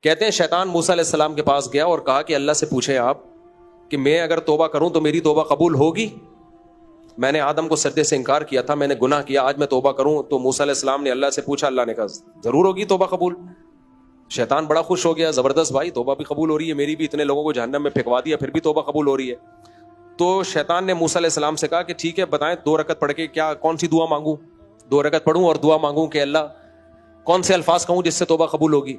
کہتے ہیں شیطان موسیٰ علیہ السلام کے پاس گیا اور کہا کہ اللہ سے پوچھیں آپ کہ میں اگر توبہ کروں تو میری توبہ قبول ہوگی؟ میں نے آدم کو سجدے سے انکار کیا تھا، میں نے گناہ کیا، آج میں توبہ کروں تو موسیٰ علیہ السلام نے اللہ سے پوچھا، اللہ نے کہا ضرور ہوگی توبہ قبول۔ شیطان بڑا خوش ہو گیا، زبردست بھائی توبہ بھی قبول ہو رہی ہے میری بھی، اتنے لوگوں کو جہنم میں پھینکوا دیا پھر بھی توبہ قبول ہو رہی ہے۔ تو شیطان نے موسیٰ علیہ السلام سے کہا کہ ٹھیک ہے بتائیں 2 رکعت پڑھ کے کیا کون سی دعا مانگوں؟ 2 رکعت پڑھوں اور دعا مانگوں کہ اللہ کون سے الفاظ کہوں جس سے توبہ قبول ہوگی؟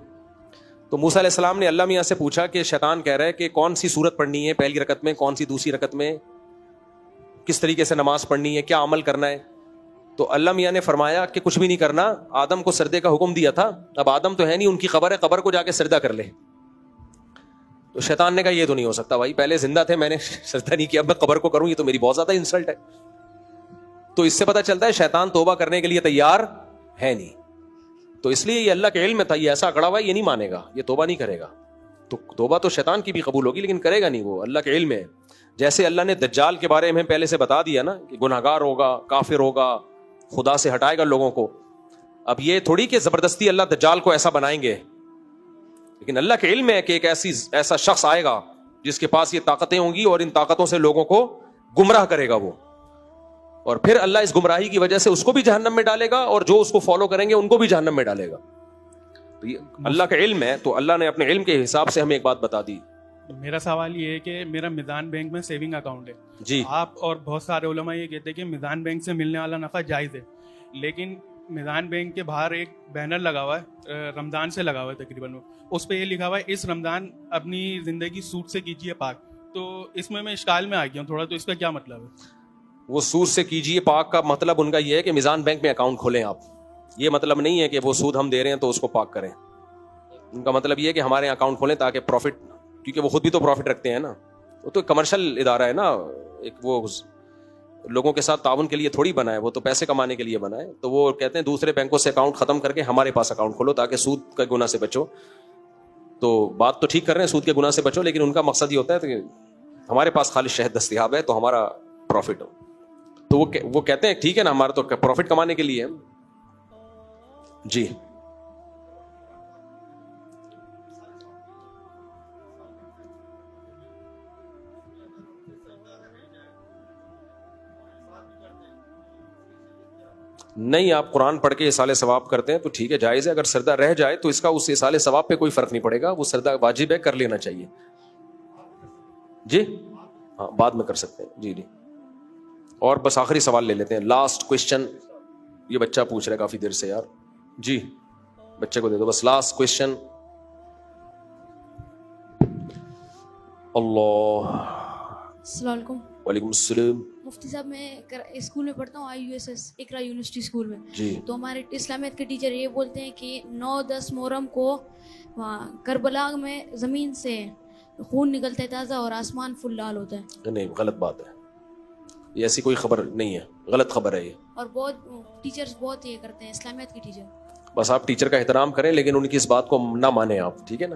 تو موسیٰ علیہ السلام نے اللہ میاں سے پوچھا کہ شیطان کہہ رہا ہے کہ کون سی سورت پڑھنی ہے پہلی رکعت میں، کون سی دوسری رکعت میں، کس طریقے سے نماز پڑھنی ہے، کیا عمل کرنا ہے؟ تو اللہ میاں نے فرمایا کہ کچھ بھی نہیں کرنا، آدم کو سجدے کا حکم دیا تھا، اب آدم تو ہے نہیں، ان کی قبر ہے، قبر کو جا کے سجدہ کر لے۔ تو شیطان نے کہا یہ تو نہیں ہو سکتا بھائی، پہلے زندہ تھے میں نے سجدہ نہیں کیا، اب میں قبر کو کروں، یہ تو میری بہت زیادہ انسلٹ ہے۔ تو اس سے پتہ چلتا ہے شیطان توبہ کرنے کے لیے تیار ہے نہیں، تو اس لیے یہ اللہ کے علم میں تھا، یہ ایسا اکڑا ہوا ہے یہ نہیں مانے گا، یہ توبہ نہیں کرے گا۔ تو توبہ تو شیطان کی بھی قبول ہوگی لیکن کرے گا نہیں، وہ اللہ کے علم میں ہے۔ جیسے اللہ نے دجال کے بارے میں پہلے سے بتا دیا نا کہ گناہگار ہوگا، کافر ہوگا، خدا سے ہٹائے گا لوگوں کو، اب یہ تھوڑی کہ زبردستی اللہ دجال کو ایسا بنائیں گے، لیکن اللہ کے علم ہے کہ ایک ایسا شخص آئے گا جس کے پاس یہ طاقتیں ہوں گی اور ان طاقتوں سے لوگوں کو گمراہ کرے گا وہ، اور پھر اللہ اس گمراہی کی وجہ سے اس کو بھی جہنم میں ڈالے گا اور جو اس کو فالو کریں گے ان کو بھی جہنم میں ڈالے گا۔ تو یہ اللہ کا علم ہے، تو اللہ نے اپنے علم کے حساب سے ہمیں ایک بات بتا دی۔ میرا سوال یہ ہے کہ میرا میزان بینک میں سیونگ اکاؤنٹ ہے جی، آپ اور بہت سارے علماء یہ کہتے ہیں کہ میزان بینک سے ملنے والا نفع جائز ہے، لیکن میزان بینک کے باہر ایک بینر لگا ہوا ہے، رمضان سے لگا ہوا ہے تقریباً، اس پہ یہ لکھا ہوا ہے اس رمضان اپنی زندگی سود سے کیجیے پاک۔ تو اس میں اشکال میں آ گیا ہوں تھوڑا، تو اس کا کیا مطلب ہے؟ وہ سود سے کیجیے پاک کا مطلب ان کا یہ ہے کہ میزان بینک میں اکاؤنٹ کھولیں آپ، یہ مطلب نہیں ہے کہ وہ سود ہم دے رہے ہیں تو اس کو پاک کریں، ان کا مطلب یہ ہے کہ ہمارے یہاں اکاؤنٹ کھولیں تاکہ پروفٹ، کیونکہ وہ خود بھی تو پروفٹ رکھتے ہیں نا، وہ تو کمرشل ادارہ ہے نا، ایک وہ لوگوں کے ساتھ تعاون کے لیے تھوڑی بنا ہے، وہ تو پیسے کمانے کے لیے بنا ہے، تو وہ کہتے ہیں دوسرے بینکوں سے اکاؤنٹ ختم کر کے ہمارے پاس اکاؤنٹ کھولو تاکہ سود کے گناہ سے بچو۔ تو بات تو ٹھیک کر رہے ہیں سود کے گناہ سے بچو، لیکن ان کا مقصد یہ ہوتا ہے کہ ہمارے پاس خالص شہد دستیاب ہے تو ہمارا پروفٹ ہو، تو وہ کہتے ہیں ٹھیک ہے نا، ہمارا تو پروفٹ کمانے کے لیے ہے۔ جی نہیں، آپ قرآن پڑھ کے اصال ثواب کرتے ہیں تو ٹھیک ہے جائز ہے، اگر سردہ رہ جائے تو اس کا اس اصال ثواب پہ کوئی فرق نہیں پڑے گا، وہ سردہ واجب ہے، کر لینا چاہیے۔ جی ہاں بعد میں کر سکتے ہیں۔ جی جی، اور بس آخری سوال لے لیتے ہیں، لاسٹ کوشچن، یہ بچہ پوچھ رہا ہے کافی دیر سے یار، جی بچے کو دے دو بس، لاسٹ کوشچن۔ اللہ، السلام علیکم۔ وعلیکم السلام۔ مفتی صاحب میں اسکول میں پڑھتا ہوں، IUSS اقرا یونیورسٹی اسکول میں، جی تو ہمارے اسلامیت کے ٹیچر یہ بولتے ہیں کہ 9-10 محرم کو وہاں کربلا میں زمین سے خون نکلتا ہے تازہ اور آسمان فل لال ہوتا ہے۔ نہیں، غلط بات ہے، یہ ایسی کوئی خبر نہیں ہے، غلط خبر ہے یہ۔ اور بہت ٹیچرز بہت یہ کرتے ہیں اسلامیت کے ٹیچر۔ بس آپ ٹیچر کا احترام کریں لیکن ان کی اس بات کو نہ مانیں آپ، ٹھیک ہے نا۔